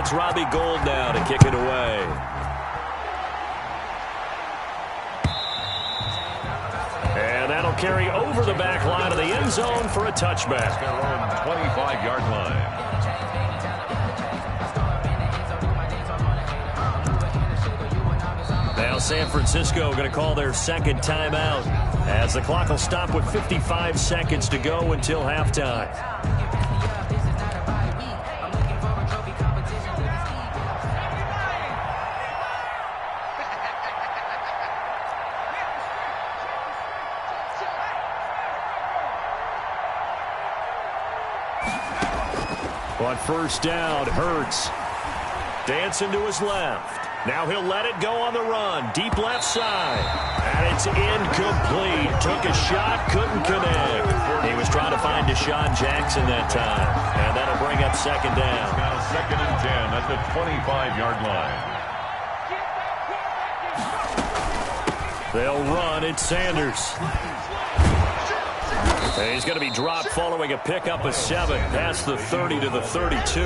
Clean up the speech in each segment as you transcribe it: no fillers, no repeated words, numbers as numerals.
It's Robbie Gould now to kick it away. And that'll carry over the back line of the end zone for a touchback. Their own 25-yard line. Now San Francisco going to call their second timeout as the clock will stop with 55 seconds to go until halftime. On first down, Hurts dancing to his left. Now he'll let it go on the run. Deep left side. And it's incomplete. Took a shot, couldn't connect. He was trying to find Deshaun Jackson that time. And that'll bring up second down. Now second and 10 at the 25-yard line. They'll run. It's Sanders. And he's going to be dropped following a pickup of 7 past the 30 to the 32.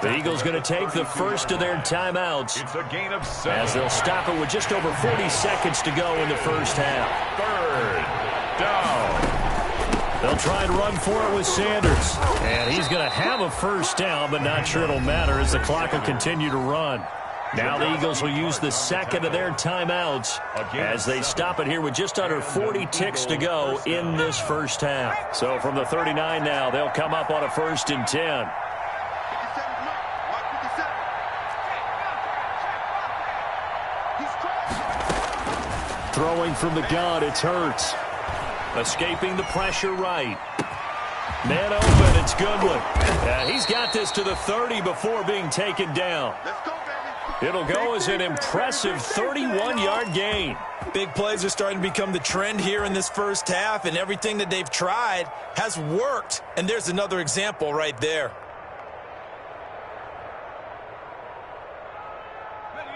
The Eagles going to take the first of their timeouts. It's a gain of 7. As they'll stop it with just over 40 seconds to go in the first half. Third down. They'll try and run for it with Sanders. And he's going to have a first down, but not sure it'll matter as the clock will continue to run. Now the Eagles will use the second of their timeouts as they stop it here with just under 40 ticks to go in this first half. So from the 39 now, they'll come up on a 1st and 10. Throwing from the gun, it's Hurts. Escaping the pressure right. Man open, it's Goodwin. He's got this to the 30 before being taken down. It'll go as an impressive 31-yard gain. Big plays are starting to become the trend here in this first half, and everything that they've tried has worked. And there's another example right there.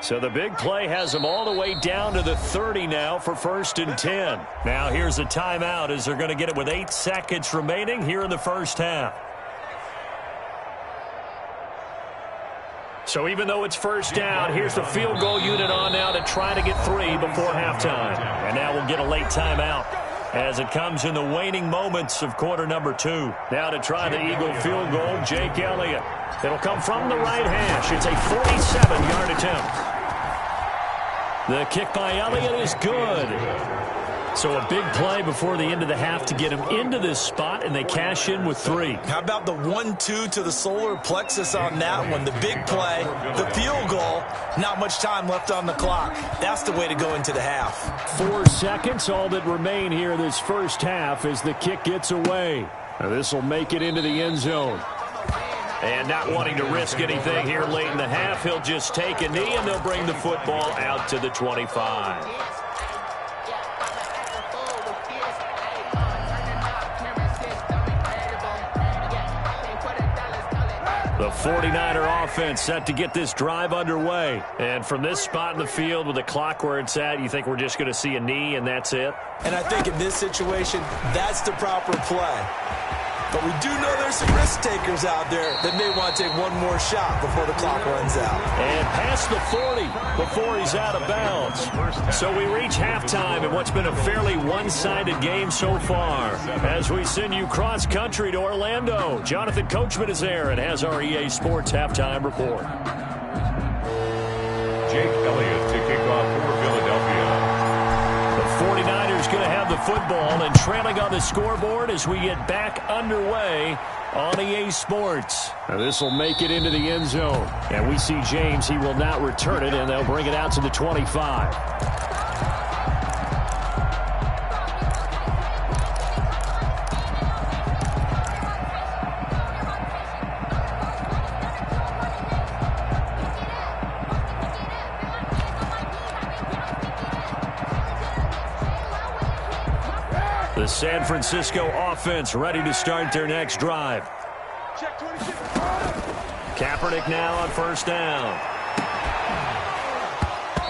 So the big play has them all the way down to the 30 now for 1st and 10. Now here's a timeout as they're going to get it with 8 seconds remaining here in the first half. So even though it's first down, here's the field goal unit on now to try to get 3 before halftime. And now we'll get a late timeout as it comes in the waning moments of quarter number 2. Now to try the Eagle field goal, Jake Elliott. It'll come from the right hash. It's a 47-yard attempt. The kick by Elliott is good. So a big play before the end of the half to get him into this spot, and they cash in with 3. How about the 1-2 to the solar plexus on that one? The big play, the field goal, not much time left on the clock. That's the way to go into the half. 4 seconds, all that remain here this first half as the kick gets away. Now this will make it into the end zone. And not wanting to risk anything here late in the half, he'll just take a knee, and they'll bring the football out to the 25. The 49er offense set to get this drive underway. And from this spot in the field with the clock where it's at, you think we're just going to see a knee and that's it? And I think in this situation, that's the proper play. But we do know there's some risk takers out there that may want to take one more shot before the clock runs out. And past the 40 before he's out of bounds. So we reach halftime in what's been a fairly one-sided game so far. As we send you cross-country to Orlando, Jonathan Coachman is there and has our EA Sports halftime report. Jake Elliott to kick off for Philadelphia. The 49ers going to have the football and trailing on the scoreboard as we get back underway on EA Sports. Now this will make it into the end zone. And we see James. He will not return it, and they'll bring it out to the 25. The San Francisco offense ready to start their next drive. Kaepernick now on first down.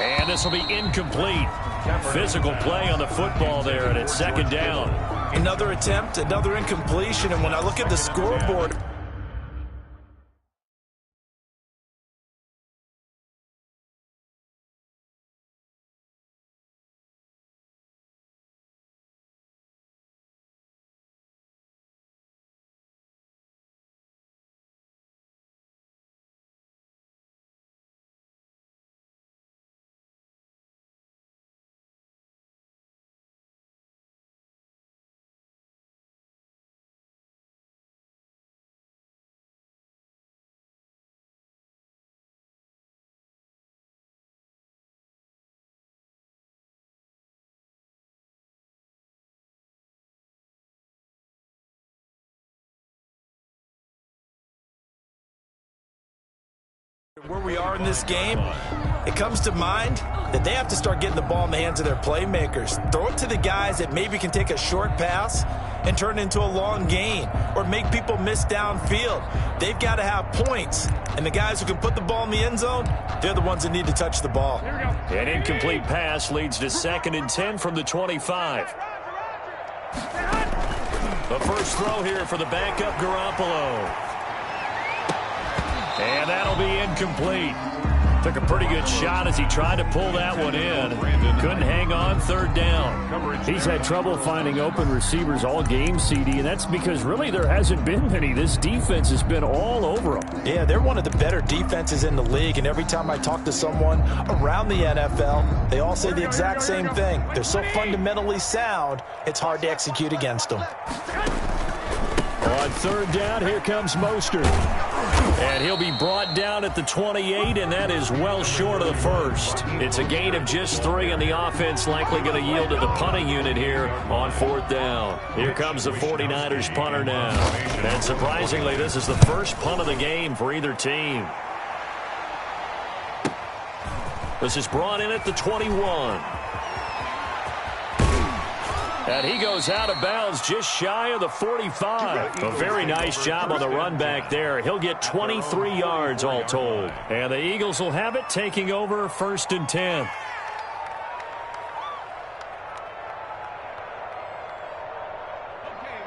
And this will be incomplete. Physical play on the football there, and it's second down. Another attempt, another incompletion, and when I look at the scoreboard, Where we are in this game, it comes to mind that they have to start getting the ball in the hands of their playmakers. Throw it to the guys that maybe can take a short pass and turn it into a long gain or make people miss downfield. They've got to have points, and the guys who can put the ball in the end zone, they're the ones that need to touch the ball. An incomplete pass leads to 2nd and 10 from the 25. The first throw here for the backup Garoppolo. And that'll be incomplete. Took a pretty good shot as he tried to pull that one in. Couldn't hang on, 3rd down. He's had trouble finding open receivers all game, CD, and that's because really there hasn't been many. This defense has been all over them. Yeah, they're one of the better defenses in the league, and every time I talk to someone around the NFL, they all say the exact same thing. They're so fundamentally sound, it's hard to execute against them. On 3rd down, here comes Mostert. And he'll be brought down at the 28, and that is well short of the first. It's a gain of just 3, and the offense likely going to yield to the punting unit here on 4th down. Here comes the 49ers punter now. And surprisingly, this is the first punt of the game for either team. This is brought in at the 21. And he goes out of bounds just shy of the 45. A very nice job on the run back there. He'll get 23 yards all told. And the Eagles will have it, taking over 1st and 10.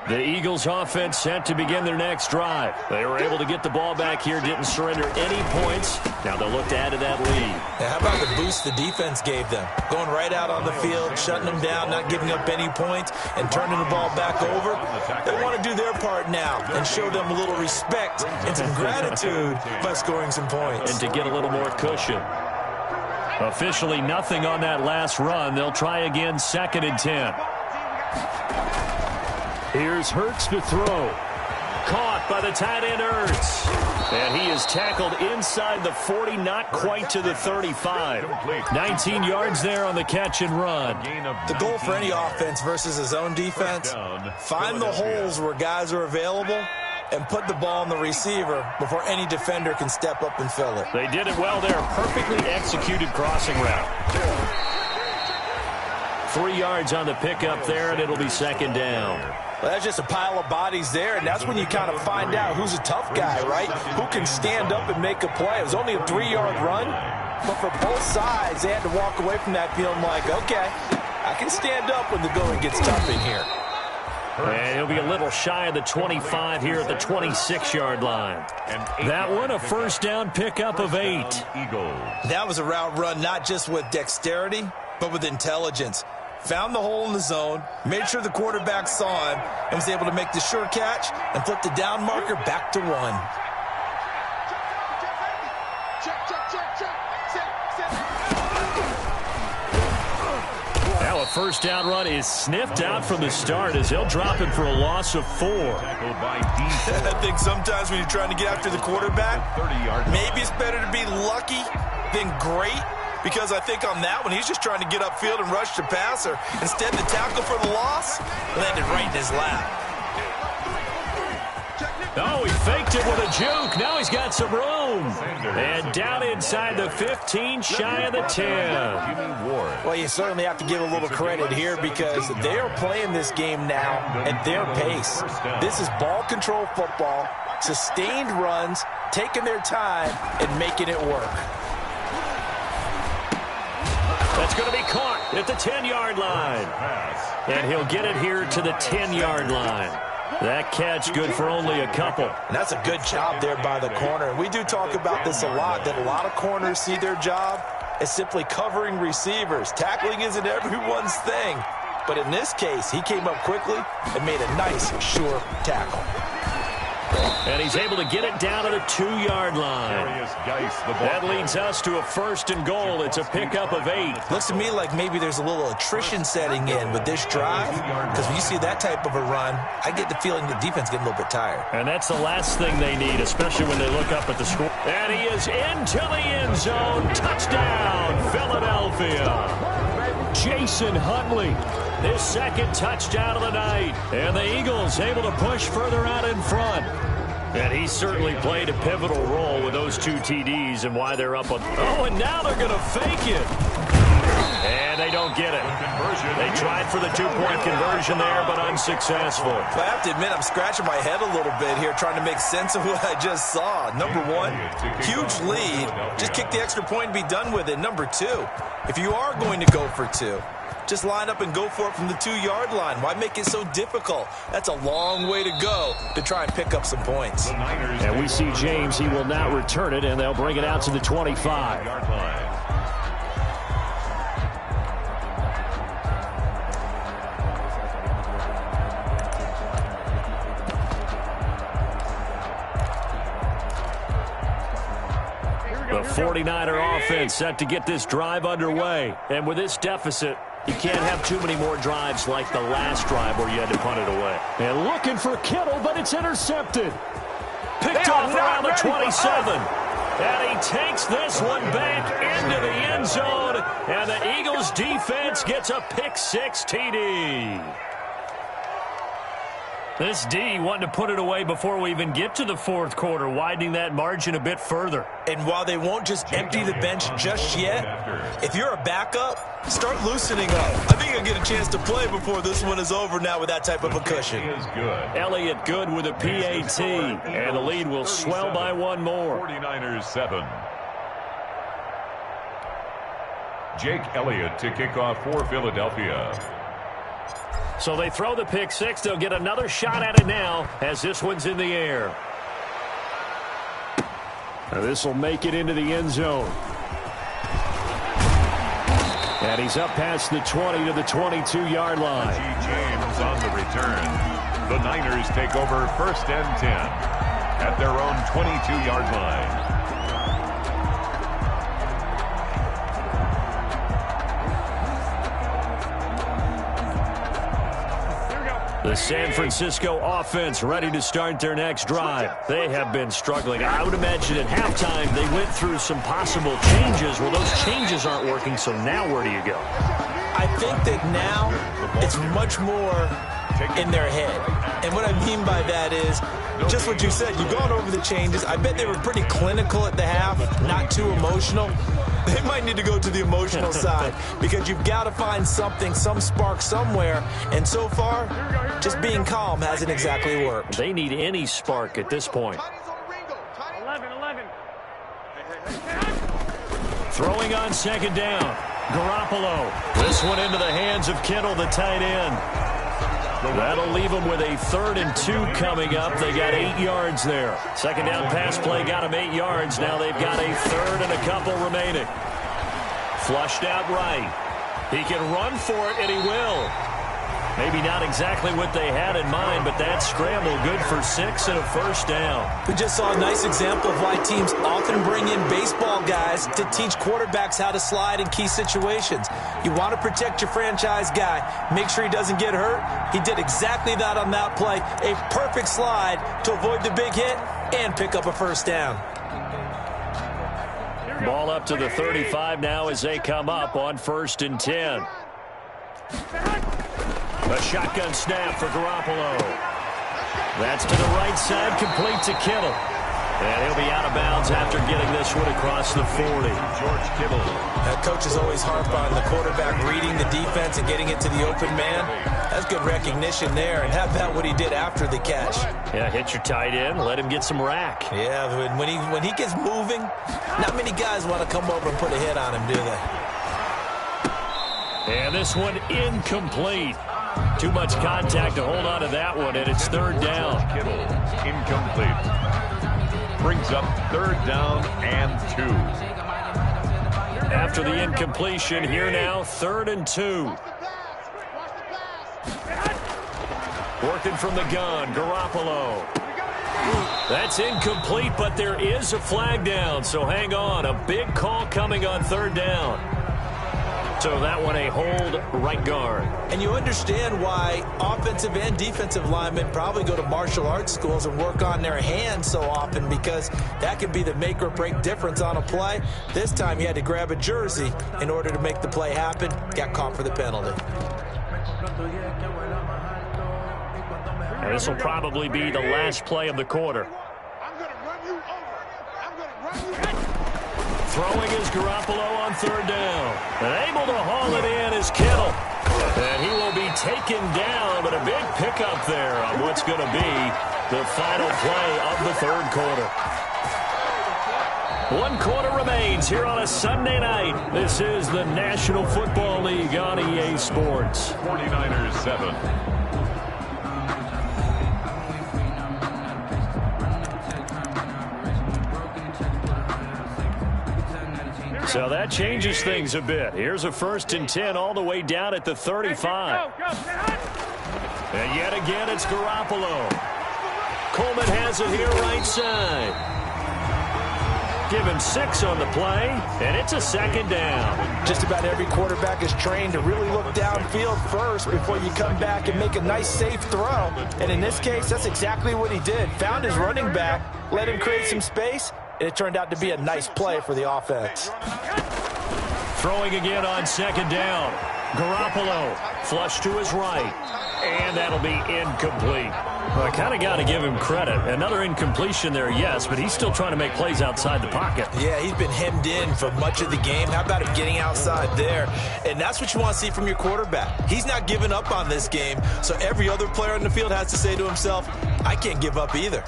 The Eagles offense set to begin their next drive. They were able to get the ball back here, didn't surrender any points. Now they'll look to add to that lead. Now, how about the boost the defense gave them? Going right out on the field, shutting them down, not giving up any points, and turning the ball back over. They want to do their part now and show them a little respect and some gratitude by scoring some points. And to get a little more cushion. Officially nothing on that last run. They'll try again, 2nd and 10. Here's Hurts to throw. Caught by the tight end Hurts. And he is tackled inside the 40, not quite to the 35. 19 yards there on the catch and run. The goal for any offense versus his own defense, find the holes where guys are available and put the ball in the receiver before any defender can step up and fill it. They did it well there. Perfectly executed crossing route. 3 yards on the pickup there, and it'll be 2nd down. Well, that's just a pile of bodies there, and that's when you kind of find out who's a tough guy, right? Who can stand up and make a play. It was only a 3-yard run, but for both sides, they had to walk away from that feeling like, okay, I can stand up when the going gets tough in here. And he'll be a little shy of the 25 here at the 26-yard line. That one, a 1st down pickup of 8. That was a route run not just with dexterity, but with intelligence. Found the hole in the zone, made sure the quarterback saw him, and was able to make the sure catch and flip the down marker back to 1. Now a 1st down run is sniffed out from the start as they'll drop him for a loss of 4. I think sometimes when you're trying to get after the quarterback, maybe it's better to be lucky than great. Because I think on that one, he's just trying to get upfield and rush the passer. Instead, the tackle for the loss landed right in his lap. Oh, he faked it with a juke. Now he's got some room. And down inside the 15, shy of the 10. Well, you certainly have to give a little credit here because they are playing this game now at their pace. This is ball control football, sustained runs, taking their time, and making it work. That's going to be caught at the 10-yard line. And he'll get it here to the 10-yard line. That catch good for only a couple. And that's a good job there by the corner. We do talk about this a lot, that a lot of corners see their job as simply covering receivers. Tackling isn't everyone's thing. But in this case, he came up quickly and made a nice, sure tackle. And he's able to get it down to the 2-yard line. That leads us to a 1st and goal. It's a pickup of 8. Looks to me like maybe there's a little attrition setting in with this drive. Because when you see that type of a run, I get the feeling the defense getting a little bit tired. And that's the last thing they need, especially when they look up at the score. And he is into the end zone. Touchdown, Philadelphia. Jason Huntley, his 2nd touchdown of the night. And the Eagles able to push further out in front. And he certainly played a pivotal role with those 2 TDs and why they're up on. Oh, and now they're going to fake it. And they don't get it. They tried for the 2-point conversion there, but unsuccessful. I have to admit, I'm scratching my head a little bit here trying to make sense of what I just saw. Number one, huge lead. Just kick the extra point and be done with it. Number two, if you are going to go for 2, just line up and go for it from the 2-yard line. Why make it so difficult? That's a long way to go to try and pick up some points. And we see James. He will not return it, and they'll bring it out to the 25. The 49er offense set to get this drive underway. And with this deficit, you can't have too many more drives like the last drive where you had to punt it away. And looking for Kittle, but it's intercepted. Picked off around the 27. And he takes this one back into the end zone. And the Eagles defense gets a pick-6 TD. This D wanting to put it away before we even get to the 4th quarter, widening that margin a bit further. And while they won't just empty the bench just yet, if you're a backup, start loosening up. I think you'll get a chance to play before this one is over now with that type of a cushion. Elliott good with a PAT, and the lead will swell by 1 more. 49ers 7. Jake Elliott to kick off for Philadelphia. So they throw the pick-6. They'll get another shot at it now as this one's in the air. This will make it into the end zone. And he's up past the 20 to the 22-yard line. James on the return. The Niners take over 1st and 10 at their own 22-yard line. The San Francisco offense ready to start their next drive. They have been struggling. I would imagine at halftime they went through some possible changes. Well, those changes aren't working, so now where do you go? I think that now it's much more in their head. And what I mean by that is just what you said. You've gone over the changes. I bet they were pretty clinical at the half, not too emotional. They might need to go to the emotional side because you've got to find something, some spark somewhere. And so far, just being calm hasn't exactly worked. They need any spark at this point. 11. Throwing on 2nd down. Garoppolo. This one into the hands of Kittle, the tight end. That'll leave them with a 3rd and 2 coming up. They got 8 yards there. 2nd down pass play got them 8 yards. Now they've got a 3rd and a couple remaining. Flushed out right. He can run for it, and he will. Maybe not exactly what they had in mind, but that scramble good for 6 and a 1st down. We just saw a nice example of why teams often bring in baseball guys to teach quarterbacks how to slide in key situations. You want to protect your franchise guy. Make sure he doesn't get hurt. He did exactly that on that play. A perfect slide to avoid the big hit and pick up a 1st down. Ball up to the 35 now as they come up on 1st and 10. A shotgun snap for Garoppolo. That's to the right side, complete to Kittle. And he'll be out of bounds after getting this one across the 40. George Kittle. That coach is always harp on the quarterback reading the defense and getting it to the open man. That's good recognition there. And how about what he did after the catch? Yeah, hit your tight end, let him get some rack. Yeah, when he gets moving, not many guys want to come over and put a hit on him, do they? And this one incomplete. Too much contact to hold on to that one, and it's 3rd down. Kittle, incomplete. Brings up 3rd down and 2. After the incompletion, here now, 3rd and 2. Working from the gun, Garoppolo. That's incomplete, but there is a flag down, so hang on. A big call coming on 3rd down. So that one a hold right guard. And you understand why offensive and defensive linemen probably go to martial arts schools and work on their hands so often, because that could be the make or break difference on a play. This time he had to grab a jersey in order to make the play happen. Got caught for the penalty. And this will probably be the last play of the quarter. Throwing is Garoppolo on third down. And able to haul it in is Kittle. And he will be taken down, but a big pickup there on what's going to be the final play of the third quarter. 1 quarter remains here on a Sunday night. This is the National Football League on EA Sports. 49ers 7. So that changes things a bit. Here's a 1st and 10 all the way down at the 35. And yet again, it's Garoppolo. Coleman has it here right side. Give him 6 on the play, and it's a 2nd down. Just about every quarterback is trained to really look downfield first before you come back and make a nice, safe throw. And in this case, that's exactly what he did. Found his running back, let him create some space, and it turned out to be a nice play for the offense. Throwing again on 2nd down. Garoppolo flush to his right, and that'll be incomplete. Well, I kind of got to give him credit. Another incompletion there, yes, but he's still trying to make plays outside the pocket. Yeah, he's been hemmed in for much of the game. How about him getting outside there? And that's what you want to see from your quarterback. He's not giving up on this game, so every other player on the field has to say to himself, I can't give up either.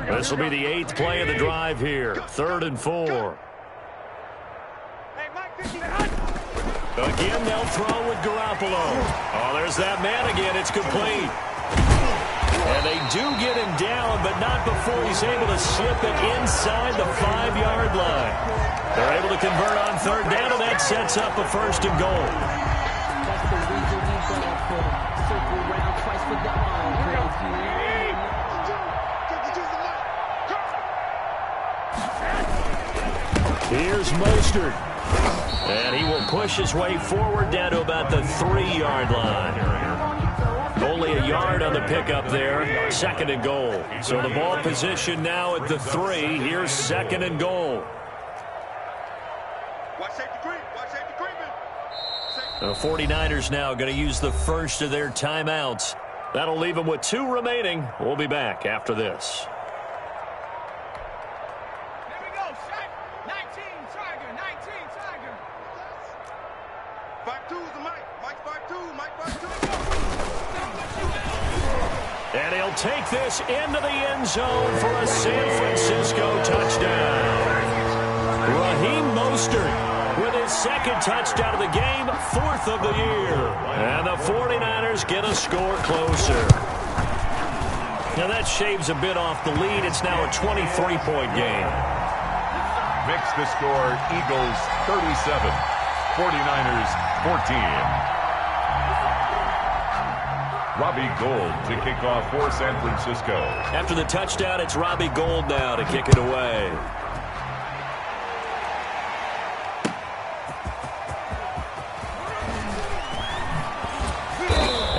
This will be the 8th play of the drive here. 3rd and 4. Again, they'll throw with Garoppolo. Oh, there's that man again. It's complete. And they do get him down, but not before he's able to slip it inside the 5-yard line. They're able to convert on 3rd down, and that sets up a 1st and goal. Here's Mostert. And he will push his way forward down to about the 3-yard line. Only a yard on the pickup there. 2nd and goal. So the ball position now at the 3. Here's 2nd and goal. The 49ers now going to use the first of their timeouts. That'll leave them with 2 remaining. We'll be back after this. And he'll take this into the end zone for a San Francisco touchdown. Raheem Mostert with his 2nd touchdown of the game, 4th of the year. And the 49ers get a score closer. Now that shaves a bit off the lead. It's now a 23-point game. Makes the score Eagles 37, 49ers 14. Robbie Gould to kick off for San Francisco. After the touchdown, it's Robbie Gould now to kick it away.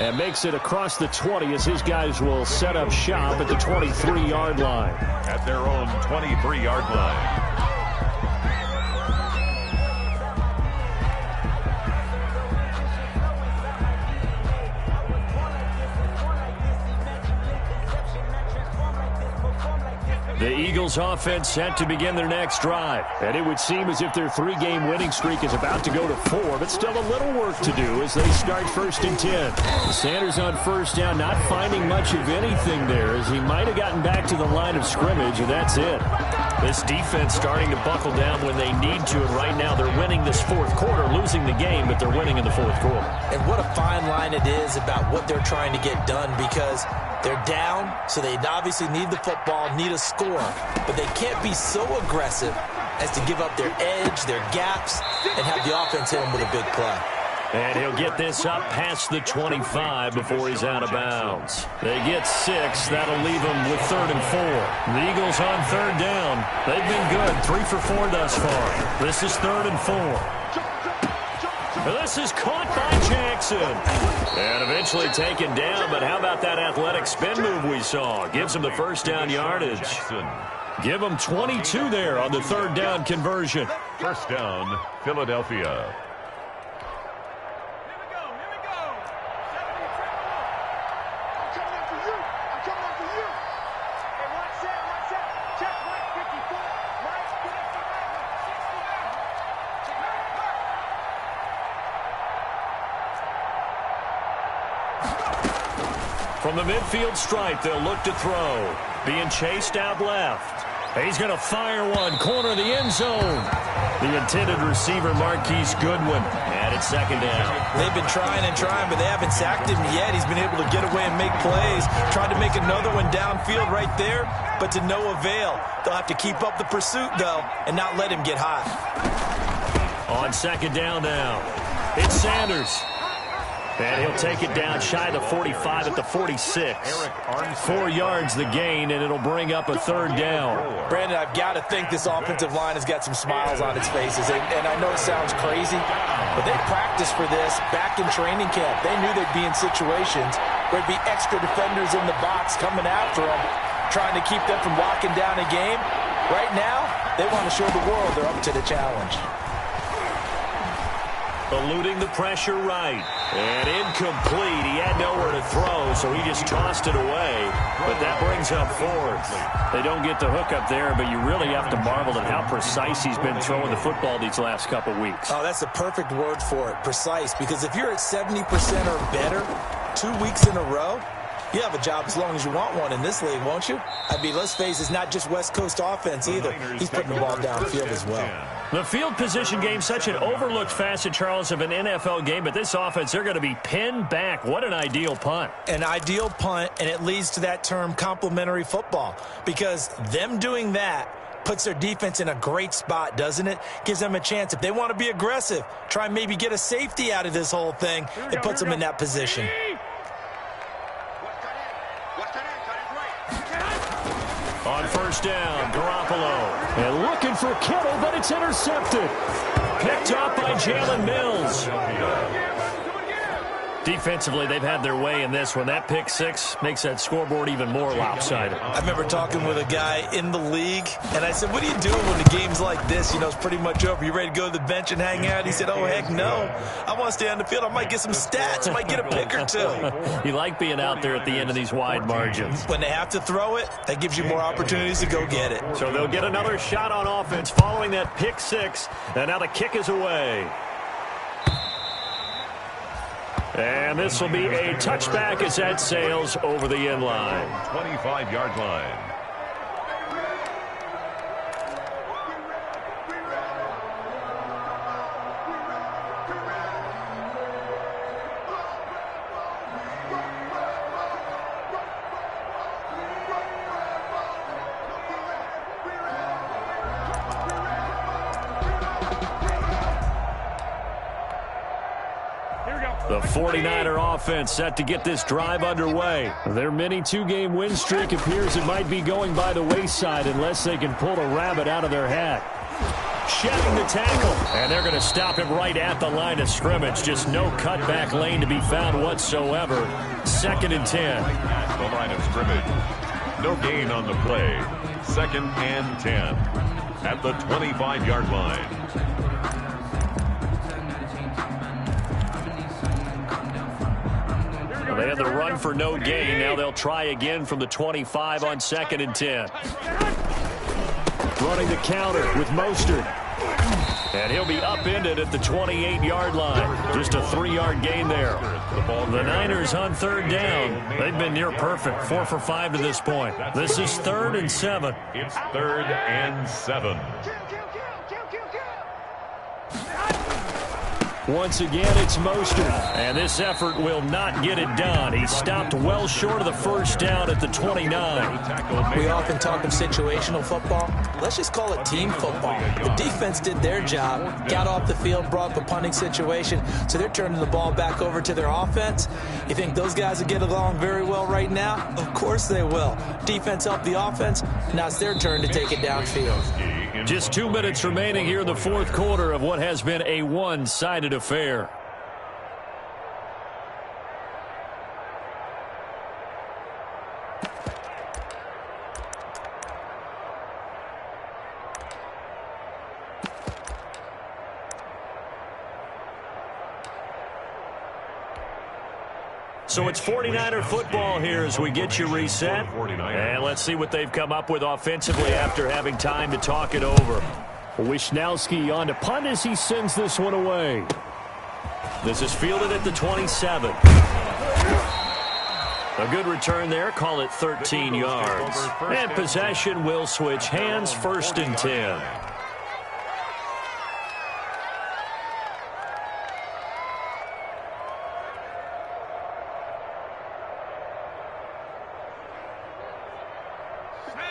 And makes it across the 20 as his guys will set up shop at the 23-yard line. At their own 23-yard line. The Eagles offense set to begin their next drive. And it would seem as if their 3-game winning streak is about to go to 4, but still a little work to do as they start 1st and 10. Sanders on 1st down, not finding much of anything there as he might have gotten back to the line of scrimmage, and that's it. This defense starting to buckle down when they need to, and right now they're winning this 4th quarter, losing the game, but they're winning in the 4th quarter. And what a fine line it is about what they're trying to get done, because they're down, so they obviously need the football, need a score, but they can't be so aggressive as to give up their edge, their gaps, and have the offense hit them with a big play. And he'll get this up past the 25 before he's out of bounds. They get 6. That'll leave them with 3rd and 4. The Eagles on 3rd down. They've been good. 3 for 4 thus far. This is 3rd and 4. This is caught by Jackson. And eventually taken down, but how about that athletic spin move we saw? Gives him the 1st down yardage. Give him 22 there on the 3rd down conversion. 1st down, Philadelphia. From the midfield stripe, they'll look to throw. Being chased out left. He's going to fire one. Corner of the end zone. The intended receiver, Marquise Goodwin. And it's second down. They've been trying and trying, but they haven't sacked him yet. He's been able to get away and make plays. Tried to make another one downfield right there, but to no avail. They'll have to keep up the pursuit, though, and not let him get high. On second down now, it's Sanders. And he'll take it down shy of the 45 at the 46. 4 yards the gain, and it'll bring up a third down. Brandon, I've got to think this offensive line has got some smiles on its faces. And I know it sounds crazy, but they practiced for this back in training camp. They knew they'd be in situations where there'd be extra defenders in the box coming after them, trying to keep them from locking down a game. Right now, they want to show the world they're up to the challenge. Eluding the pressure right. And incomplete. He had nowhere to throw, so he just tossed it away. But that brings up fourth. They don't get the hook up there, but you really have to marvel at how precise he's been throwing the football these last couple weeks. Oh, that's the perfect word for it, precise. Because if you're at 70% or better 2 weeks in a row, you have a job as long as you want one in this league, won't you? I mean, let's face it, it's not just West Coast offense either. He's putting the ball downfield as well. The field position game, such an overlooked facet, Charles, of an NFL game, but this offense, they're going to be pinned back. What an ideal punt. An ideal punt, and it leads to that term complementary football, because them doing that puts their defense in a great spot, doesn't it? Gives them a chance. If they want to be aggressive, try and maybe get a safety out of this whole thing, it puts them in that position. On first down, Garoppolo. And looking for Kittle, but it's intercepted. Picked up by Jalen Mills. Defensively, they've had their way in this one. That pick six makes that scoreboard even more lopsided. I remember talking with a guy in the league, and I said, what are you doing when the game's like this? You know, it's pretty much over. You ready to go to the bench and hang out? He said, oh, heck no. I want to stay on the field. I might get some stats. I might get a pick or two. You like being out there at the end of these wide margins. When they have to throw it, that gives you more opportunities to go get it. So they'll get another shot on offense following that pick six. And now the kick is away. And this will be a touchback as that sails over the end line. 25-yard line. The 49er offense set to get this drive underway. Their mini two-game win streak appears it might be going by the wayside unless they can pull a rabbit out of their hat. Shedding the tackle, and they're going to stop him right at the line of scrimmage. Just no cutback lane to be found whatsoever. 2nd and 10. The line of scrimmage. No gain on the play. 2nd and 10 at the 25-yard line. They had the run for no gain. Now they'll try again from the 25 on 2nd and 10. Running the counter with Mostert. And he'll be upended at the 28-yard line. Just a 3-yard gain there. The Niners on 3rd down. They've been near perfect. 4 for 5 to this point. This is 3rd and 7. It's 3rd and 7. Once again, it's Mostert. And this effort will not get it done. He stopped well short of the first down at the 29. We often talk of situational football. Let's just call it team football. The defense did their job, got off the field, brought up a punting situation, so they're turning the ball back over to their offense. You think those guys will get along very well right now? Of course they will. Defense helped the offense. Now it's their turn to take it downfield. Just 2 minutes remaining here in the 4th quarter of what has been a one-sided affair. So it's 49er football here as we get you reset. And let's see what they've come up with offensively after having time to talk it over. Wisnowski on to punt as he sends this one away. This is fielded at the 27. A good return there. Call it 13 yards. And possession will switch hands. 1st and 10.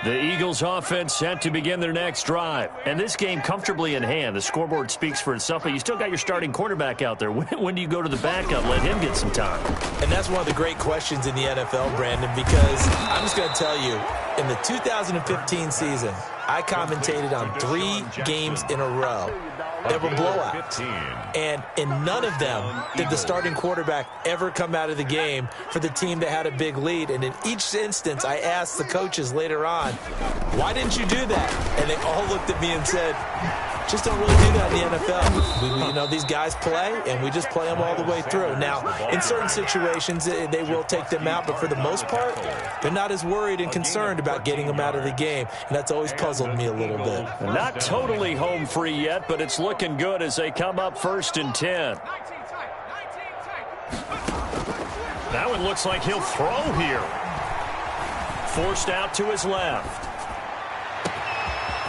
The Eagles offense set to begin their next drive. And this game comfortably in hand. The scoreboard speaks for itself, but you still got your starting quarterback out there. When do you go to the backup? Let him get some time. And that's one of the great questions in the NFL, Brandon, because I'm just going to tell you, in the 2015 season, I commentated on 3 games in a row that were blowouts. And in none of them did the starting quarterback ever come out of the game for the team that had a big lead. And in each instance, I asked the coaches later on, why didn't you do that? And they all looked at me and said, just don't really do that in the NFL. These guys play, and we just play them all the way through. Now, in certain situations, they will take them out, but for the most part, they're not as worried and concerned about getting them out of the game, and that's always puzzled me a little bit. Not totally home free yet, but it's looking good as they come up 1st and 10. That one looks like he'll throw here. Forced out to his left.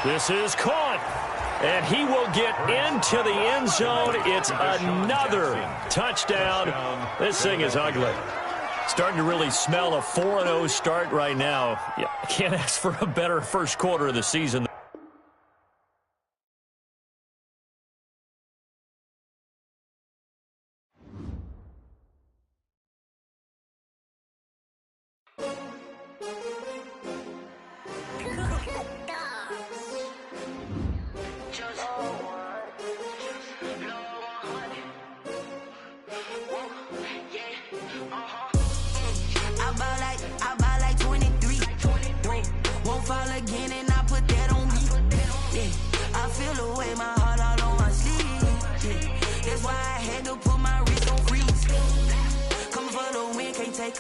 This is caught. And he will get into the end zone. It's another touchdown. This thing is ugly. Starting to really smell a 4-0 start right now. Yeah, I can't ask for a better first quarter of the season.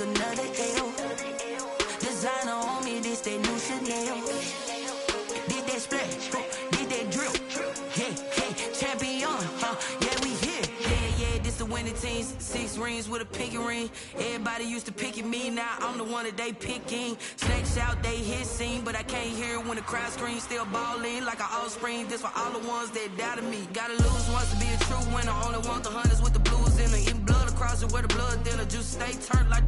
Another L. Designer on me, this that new Chanel. Did that splash, did that drill. Yeah, champion, yeah, we here. Yeah, this the winning teams. 6 rings with a pinky ring. Everybody used to picking me, now I'm the one that they picking. Snakes out, they hit scene, but I can't hear it when the crowd screams. Still balling like an offspring. This for all the ones that doubted me. Gotta lose once to be a true winner. Only want the hunters with the blues in it. Eating blood across it where the blood dinner. Juice stay turned like.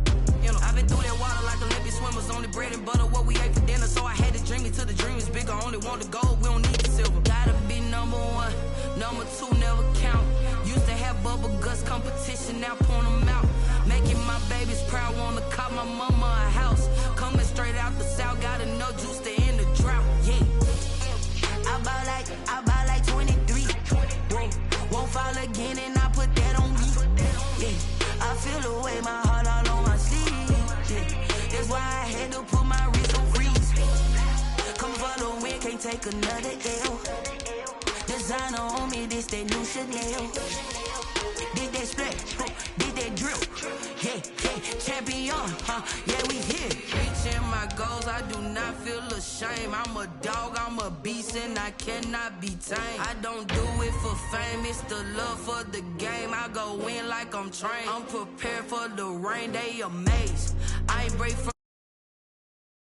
I've been through that water like Olympic swimmers. Only bread and butter, what we ate for dinner. So I had to dream it till the dream is bigger. Only want the gold, we don't need the silver. Gotta be number 1, number 2 never count. Used to have bubble guts competition, now point them out. Making my babies proud, wanna call my mama a house. Coming straight out the south, gotta know juice to end the drought. Yeah, I buy like 23. Won't fall again, and I put that on me. Yeah, I feel the way my heart all on my sleeve. That's why I had to put my wrist on freeze. Come for the win, can't take another L. Designer on me, this that new Chanel. Did that splash, did that drill. Yeah, champion, yeah, we here. Reaching my goals, I do not feel ashamed. I'm a dog, I'm a beast, and I cannot be tamed. I don't do it for fame, it's the love for the game. I go in like I'm trained. I'm prepared for the rain, they amazed. I ain't break from